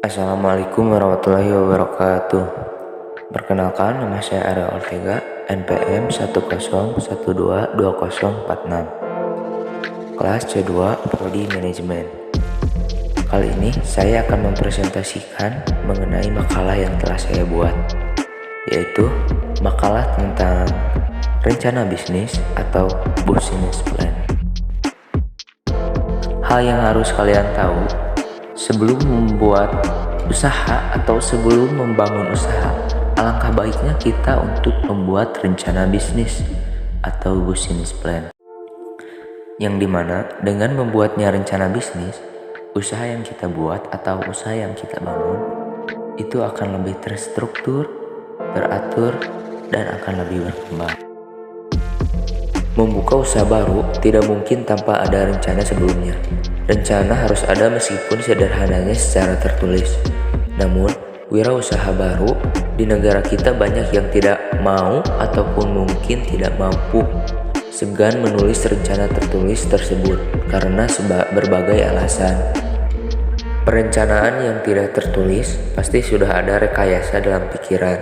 Assalamualaikum warahmatullahi wabarakatuh. Perkenalkan, nama saya Ariel Ortega, NPM 101222046, kelas C2 Prodi Manajemen. Kali ini saya akan mempresentasikan mengenai makalah yang telah saya buat, yaitu makalah tentang rencana bisnis atau business plan. Hal yang harus kalian tahu sebelum membuat usaha atau sebelum membangun usaha, alangkah baiknya kita untuk membuat rencana bisnis atau business plan. Yang dimana dengan membuatnya rencana bisnis, usaha yang kita buat atau usaha yang kita bangun itu akan lebih terstruktur, teratur, dan akan lebih berkembang. Membuka usaha baru tidak mungkin tanpa ada rencana sebelumnya. Rencana harus ada meskipun sederhananya secara tertulis. Namun, wirausaha baru di negara kita banyak yang tidak mau ataupun mungkin tidak mampu segan menulis rencana tertulis tersebut karena berbagai alasan. Perencanaan yang tidak tertulis pasti sudah ada rekayasa dalam pikiran,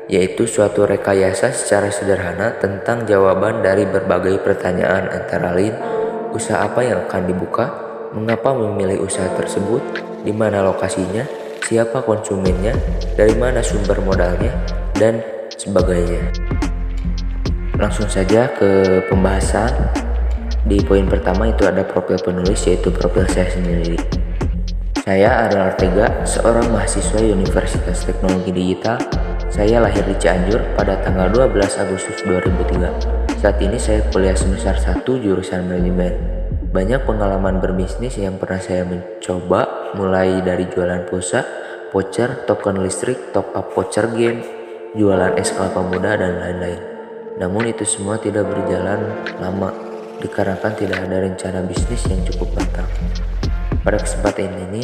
yaitu suatu rekayasa secara sederhana tentang jawaban dari berbagai pertanyaan antara lain usaha apa yang akan dibuka, mengapa memilih usaha tersebut, di mana lokasinya, siapa konsumennya, dari mana sumber modalnya, dan sebagainya. Langsung saja ke pembahasan. Di poin pertama itu ada profil penulis, yaitu profil saya sendiri. Saya Ariel Ortega, seorang mahasiswa Universitas Teknologi Digital. Saya lahir di Cianjur pada tanggal 12 Agustus 2003. Saat ini saya kuliah semester 1 jurusan manajemen. Banyak pengalaman berbisnis yang pernah saya mencoba, mulai dari jualan pulsa, voucher, token listrik, top up voucher game, jualan es kelapa muda, dan lain-lain. Namun itu semua tidak berjalan lama, dikarenakan tidak ada rencana bisnis yang cukup matang. Pada kesempatan ini,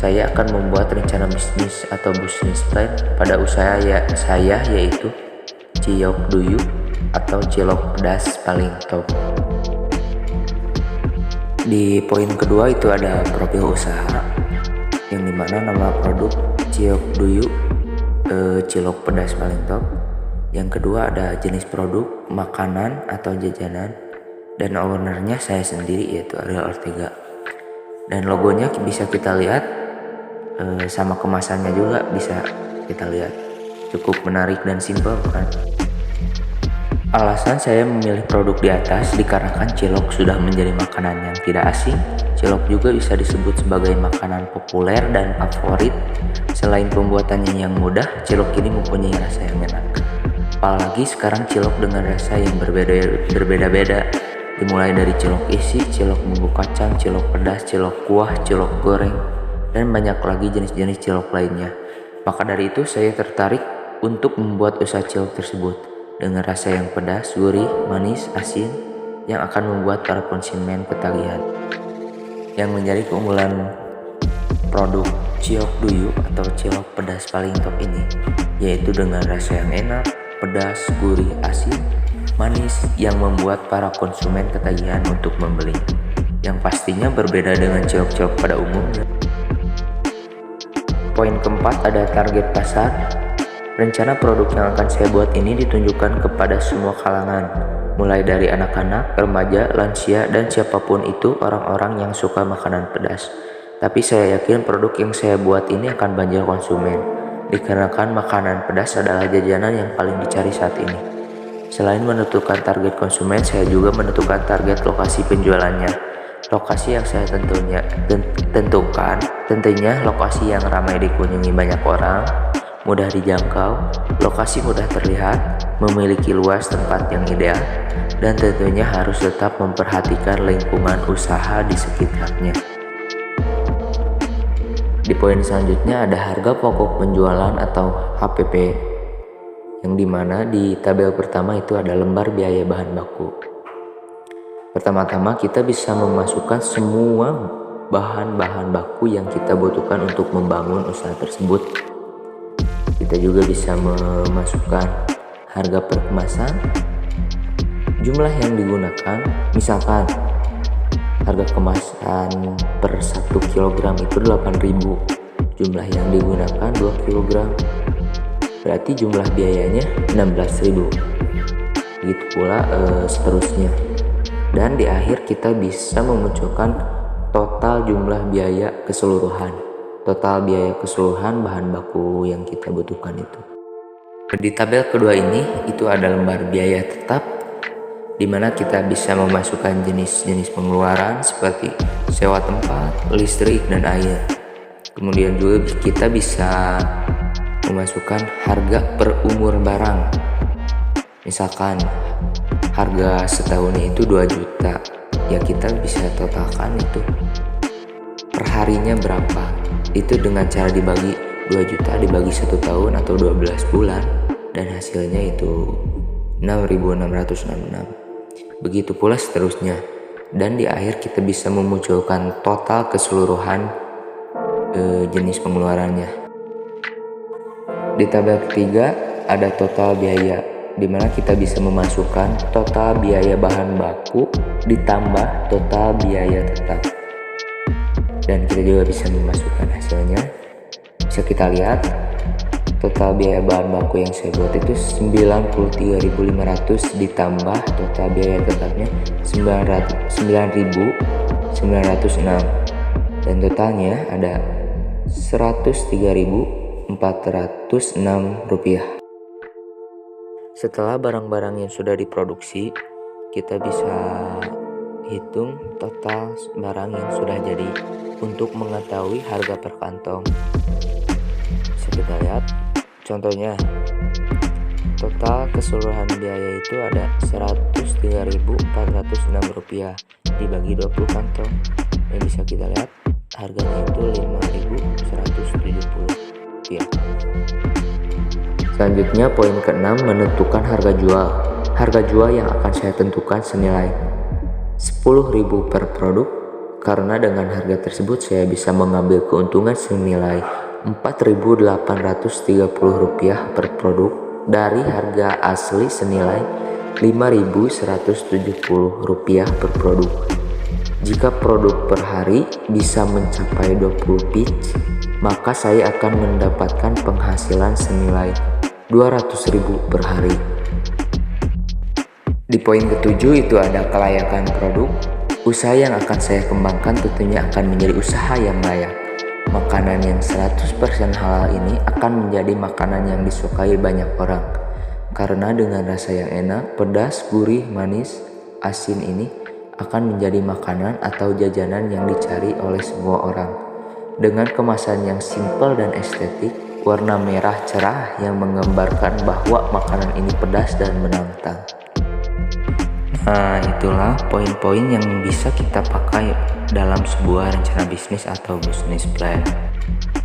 saya akan membuat rencana bisnis atau business plan pada usaha saya, yaitu Cilok Duyuh atau cilok pedas paling top. Di poin kedua itu ada profil usaha, yang dimana nama produk Cilok Duyuh cilok pedas paling top. Yang kedua ada jenis produk makanan atau jajanan, dan ownernya saya sendiri, yaitu Ariel Ortega. Dan logonya bisa kita lihat, sama kemasannya juga bisa kita lihat. Cukup menarik dan simpel kan? Alasan saya memilih produk di atas dikarenakan cilok sudah menjadi makanan yang tidak asing. Cilok juga bisa disebut sebagai makanan populer dan favorit. Selain pembuatannya yang mudah, cilok ini mempunyai rasa yang enak. Apalagi sekarang cilok dengan rasa yang berbeda-beda. Dimulai dari cilok isi, cilok bumbu kacang, cilok pedas, cilok kuah, cilok goreng, dan banyak lagi jenis-jenis cilok lainnya. Maka dari itu saya tertarik untuk membuat usaha cilok tersebut dengan rasa yang pedas, gurih, manis, asin yang akan membuat para konsumen ketagihan. Yang menjadi keunggulan produk Cilok Duyuh atau cilok pedas paling top ini, yaitu dengan rasa yang enak, pedas, gurih, asin, manis yang membuat para konsumen ketagihan untuk membeli, yang pastinya berbeda dengan cilok-cilok pada umumnya. Poin keempat ada target pasar. Rencana produk yang akan saya buat ini ditunjukkan kepada semua kalangan, mulai dari anak-anak, remaja, lansia, dan siapapun itu orang-orang yang suka makanan pedas. Tapi saya yakin produk yang saya buat ini akan banjir konsumen, dikarenakan makanan pedas adalah jajanan yang paling dicari saat ini. Selain menentukan target konsumen, saya juga menentukan target lokasi penjualannya. Lokasi yang saya tentukan tentunya lokasi yang ramai dikunjungi banyak orang, mudah dijangkau, lokasi mudah terlihat, memiliki luas tempat yang ideal, dan tentunya harus tetap memperhatikan lingkungan usaha di sekitarnya. Di poin selanjutnya ada harga pokok penjualan atau HPP, yang dimana di tabel pertama itu ada lembar biaya bahan baku. Pertama-tama kita bisa memasukkan semua bahan-bahan baku yang kita butuhkan untuk membangun usaha tersebut. Kita juga bisa memasukkan harga per kemasan, jumlah yang digunakan, misalkan harga kemasan per 1 kg itu 8.000, Jumlah yang digunakan 2 kg. Berarti jumlah biayanya 16.000. Begitu pula seterusnya. Dan di akhir kita bisa memunculkan total jumlah biaya keseluruhan. Total biaya keseluruhan bahan baku yang kita butuhkan itu. Di tabel kedua ini itu ada lembar biaya tetap, di mana kita bisa memasukkan jenis-jenis pengeluaran seperti sewa tempat, listrik, dan air. Kemudian juga kita bisa memasukkan harga per umur barang. Misalkan harga setahunnya itu 2 juta, ya kita bisa totalkan itu per harinya berapa. Itu dengan cara dibagi 2 juta dibagi 1 tahun atau 12 bulan, dan hasilnya itu 6.666. Begitu pula seterusnya. Dan di akhir kita bisa memunculkan total keseluruhan jenis pengeluarannya. Di tabel ketiga ada total biaya, di mana kita bisa memasukkan total biaya bahan baku ditambah total biaya tetap. Dan kita juga bisa memasukkan hasilnya. Bisa kita lihat total biaya bahan baku yang saya buat itu 93.500 ditambah total biaya tetapnya 9.906, dan totalnya ada 103.406 rupiah. Setelah barang-barang yang sudah diproduksi, kita bisa hitung total barang yang sudah jadi untuk mengetahui harga per kantong. Bisa kita lihat contohnya, total keseluruhan biaya itu ada 103.406 rupiah dibagi 20 kantong, yang bisa kita lihat harganya itu 5.170 rupiah. Selanjutnya poin ke-6, menentukan harga jual. Harga jual yang akan saya tentukan senilai 10.000 per produk, karena dengan harga tersebut saya bisa mengambil keuntungan senilai 4.830 rupiah per produk dari harga asli senilai 5.170 rupiah per produk. Jika produk per hari bisa mencapai 20 piece, maka saya akan mendapatkan penghasilan senilai 200.000 per hari. Di poin ke-7 itu ada kelayakan produk. Usaha yang akan saya kembangkan tentunya akan menjadi usaha yang layak. Makanan yang 100% halal ini akan menjadi makanan yang disukai banyak orang, karena dengan rasa yang enak, pedas, gurih, manis, asin ini akan menjadi makanan atau jajanan yang dicari oleh semua orang. Dengan kemasan yang simpel dan estetik, warna merah cerah yang menggambarkan bahwa makanan ini pedas dan menantang. Nah, itulah poin-poin yang bisa kita pakai dalam sebuah rencana bisnis atau business plan.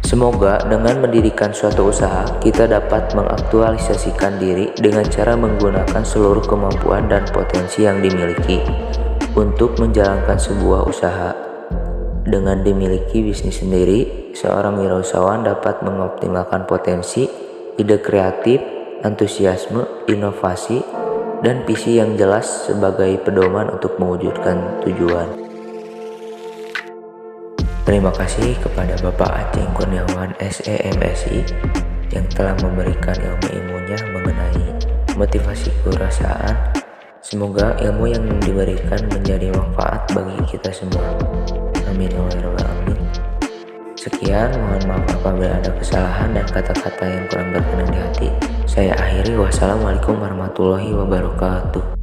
Semoga dengan mendirikan suatu usaha, kita dapat mengaktualisasikan diri dengan cara menggunakan seluruh kemampuan dan potensi yang dimiliki untuk menjalankan sebuah usaha. Dengan dimiliki bisnis sendiri, seorang wirausahawan dapat mengoptimalkan potensi, ide kreatif, antusiasme, inovasi, dan visi yang jelas sebagai pedoman untuk mewujudkan tujuan. Terima kasih kepada Bapak Aceh Kurniawan SEMSI yang telah memberikan ilmu-ilmunya mengenai motivasi kewirausahaan. Semoga ilmu yang diberikan menjadi manfaat bagi kita semua. Amin ya rabbal alamin. Sekian, mohon maaf apabila ada kesalahan dan kata-kata yang kurang berkenan di hati. Saya akhiri, wassalamualaikum warahmatullahi wabarakatuh.